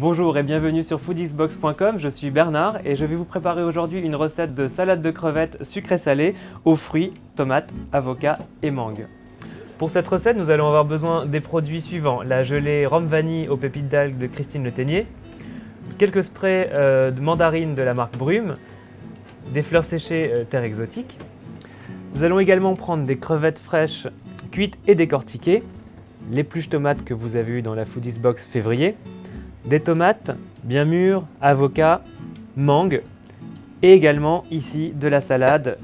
Bonjour et bienvenue sur foodxbox.com, je suis Bernard et je vais vous préparer aujourd'hui une recette de salade de crevettes sucrées-salées aux fruits, tomates, avocats et mangue. Pour cette recette, nous allons avoir besoin des produits suivants: la gelée rhum vanille aux pépites d'algues de Christine Le Ténier, quelques sprays de mandarine de la marque Brume, des fleurs séchées terre exotique. Nous allons également prendre des crevettes fraîches cuites et décortiquées, l'épluche tomate que vous avez eu dans la Foodxbox février, des tomates bien mûres, avocats, mangue et également ici de la salade.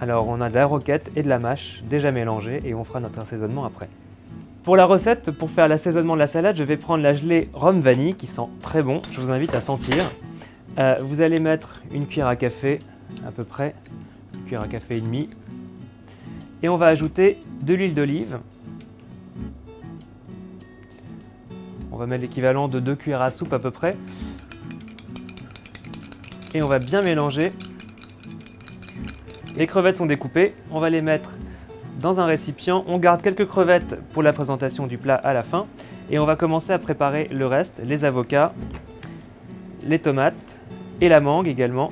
Alors on a de la roquette et de la mâche déjà mélangées et on fera notre assaisonnement après. Pour la recette, pour faire l'assaisonnement de la salade, je vais prendre la gelée rhum vanille qui sent très bon, je vous invite à sentir. Vous allez mettre une cuillère à café à peu près, une cuillère à café et demi. Et on va ajouter de l'huile d'olive. On va mettre l'équivalent de 2 cuillères à soupe à peu près. Et on va bien mélanger. Les crevettes sont découpées. On va les mettre dans un récipient. On garde quelques crevettes pour la présentation du plat à la fin. Et on va commencer à préparer le reste, les avocats, les tomates et la mangue également.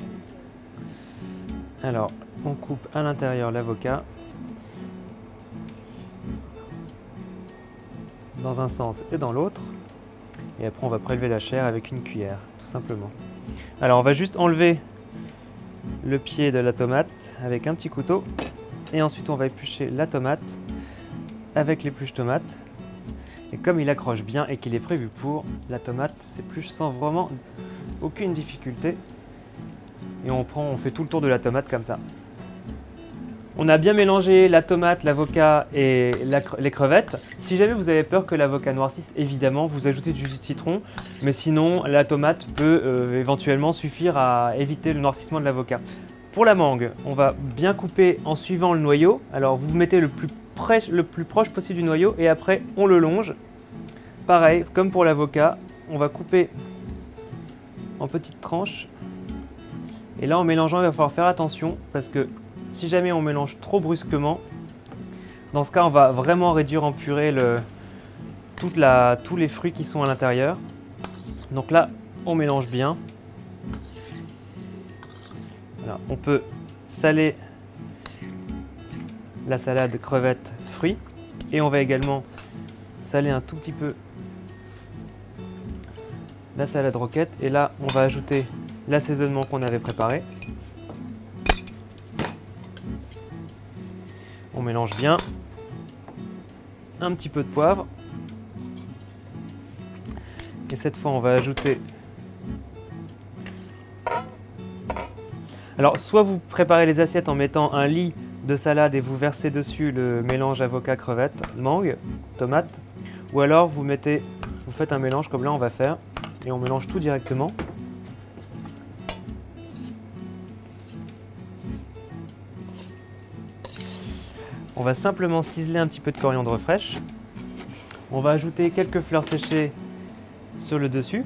Alors, on coupe à l'intérieur l'avocat dans un sens et dans l'autre. Et après, on va prélever la chair avec une cuillère, tout simplement. Alors, on va juste enlever le pied de la tomate avec un petit couteau. Et ensuite, on va éplucher la tomate avec l'épluche tomate. Et comme il accroche bien et qu'il est prévu pour, la tomate s'épluche sans vraiment aucune difficulté. Et on fait tout le tour de la tomate comme ça. On a bien mélangé la tomate, l'avocat et les crevettes. Si jamais vous avez peur que l'avocat noircisse, évidemment, vous ajoutez du jus de citron. Mais sinon, la tomate peut éventuellement suffire à éviter le noircissement de l'avocat. Pour la mangue, on va bien couper en suivant le noyau. Alors, vous mettez le plus proche possible du noyau et après, on le longe. Pareil, comme pour l'avocat, on va couper en petites tranches. Et là, en mélangeant, il va falloir faire attention parce que si jamais on mélange trop brusquement, dans ce cas, on va vraiment réduire en purée tous les fruits qui sont à l'intérieur. Donc là, on mélange bien. Voilà, on peut saler la salade crevettes fruits et on va également saler un tout petit peu la salade roquette. Et là, on va ajouter l'assaisonnement qu'on avait préparé. On mélange bien, un petit peu de poivre et cette fois on va ajouter, alors soit vous préparez les assiettes en mettant un lit de salade et vous versez dessus le mélange avocat, crevettes, mangue, tomate, ou alors vous faites un mélange comme là on va faire et on mélange tout directement. On va simplement ciseler un petit peu de coriandre fraîche. On va ajouter quelques fleurs séchées sur le dessus.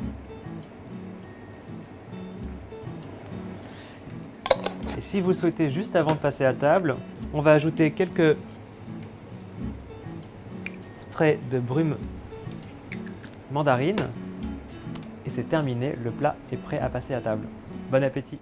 Et si vous le souhaitez, juste avant de passer à table, on va ajouter quelques sprays de Brume mandarine. Et c'est terminé, le plat est prêt à passer à table. Bon appétit!